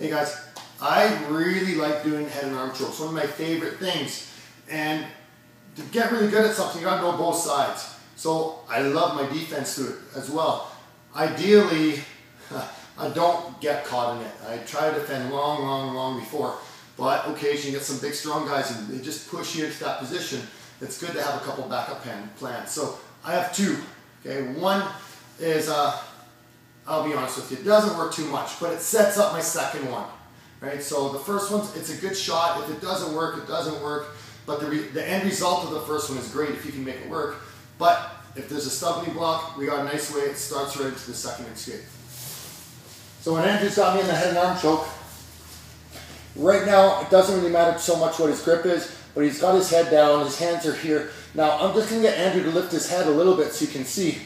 Hey guys, I really like doing head and arm chokes. One of my favorite things. And to get really good at something, you gotta know both sides. So I love my defense to it as well. Ideally, I don't get caught in it. I try to defend long before. But occasionally you get some big strong guys and they just push you into that position. It's good to have a couple backup plans. So I have two. Okay, one is, I'll be honest with you, it doesn't work too much, but it sets up my second one. Right? So the first one, it's a good shot. If it doesn't work, it doesn't work. But the end result of the first one is great if you can make it work. But if there's a stumbling block, we got a nice way it starts right into the second escape. So when Andrew's got me in the head and arm choke, right now it doesn't really matter so much what his grip is, but he's got his head down, his hands are here. Now I'm just going to get Andrew to lift his head a little bit so you can see.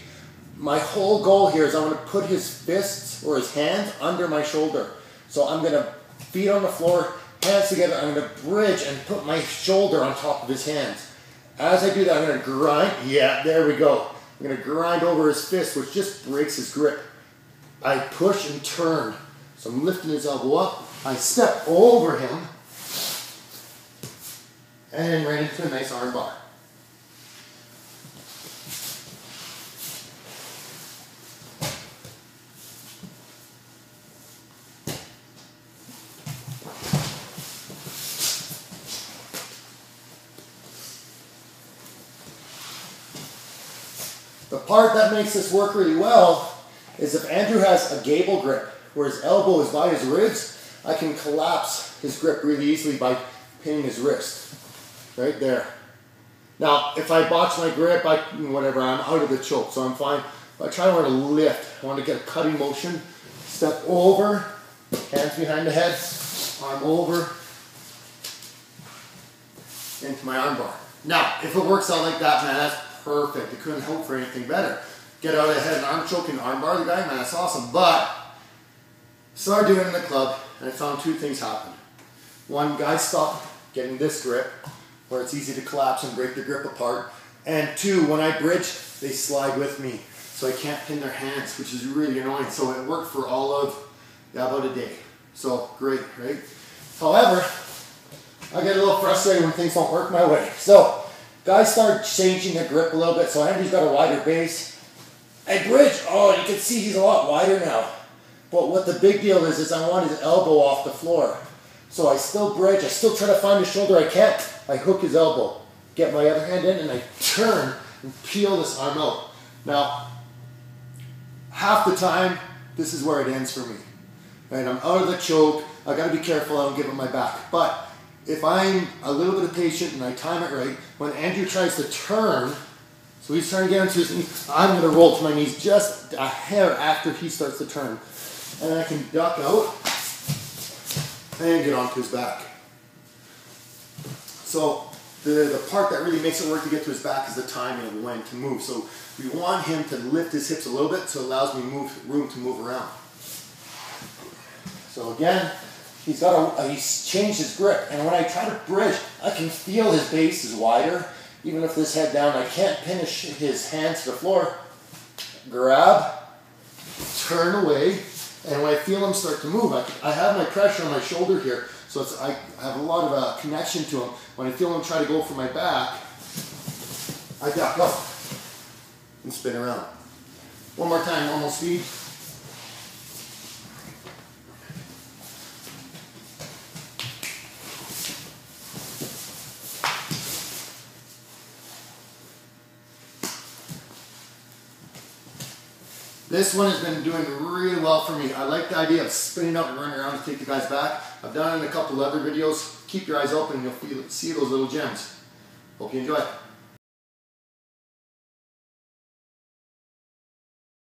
My whole goal here is I want to put his fists or his hands under my shoulder. So I'm going to feet on the floor, hands together, I'm going to bridge and put my shoulder on top of his hands. As I do that, I'm going to grind. Yeah, there we go. I'm going to grind over his fist, which just breaks his grip. I push and turn. So I'm lifting his elbow up. I step over him. And right into a nice arm bar. The part that makes this work really well is if Andrew has a gable grip where his elbow is by his ribs, I can collapse his grip really easily by pinning his wrist. Right there. Now, if I botch my grip, whatever, I'm out of the choke, so I'm fine. But I try to lift. I want to get a cutting motion. Step over, hands behind the head, arm over, into my arm bar. Now, if it works out like that, man, that's perfect. I couldn't hope for anything better. Get out of the head and arm choke and arm bar the guy, man, that's awesome. But, started doing it in the club, and I found two things happen. One, guys stopped getting this grip, where it's easy to collapse and break the grip apart. And two, when I bridge, they slide with me. So I can't pin their hands, which is really annoying. So it worked for all of, about a day. So great, right? However, I get a little frustrated when things don't work my way. So guys start changing their grip a little bit. So Andy's got a wider base. I bridge, oh, you can see he's a lot wider now. But what the big deal is I want his elbow off the floor. So I still bridge, I still try to find his shoulder, I can't. I hook his elbow, get my other hand in, and I turn and peel this arm out. Now, half the time, this is where it ends for me. Right, I'm out of the choke, I gotta be careful I don't give him my back. But if I'm a little bit patient and I time it right, when Andrew tries to turn, so he's trying to get onto his knees, I'm gonna roll to my knees just a hair after he starts to turn. And I can duck out and get onto his back. So the part that really makes it work to get to his back is the timing of when to move. So we want him to lift his hips a little bit so it allows me room to move around. So again, he's changed his grip, and when I try to bridge, I can feel his base is wider. Even with this head down, I can't pin his hands to the floor. Grab, turn away, and when I feel him start to move, I have my pressure on my shoulder here, so I have a lot of connection to him. When I feel him try to go for my back, I duck up and spin around. One more time, normal speed. This one has been doing really well for me. I like the idea of spinning up and running around to take the guys back. I've done it in a couple other videos. Keep your eyes open and you'll see those little gems. Hope you enjoy it.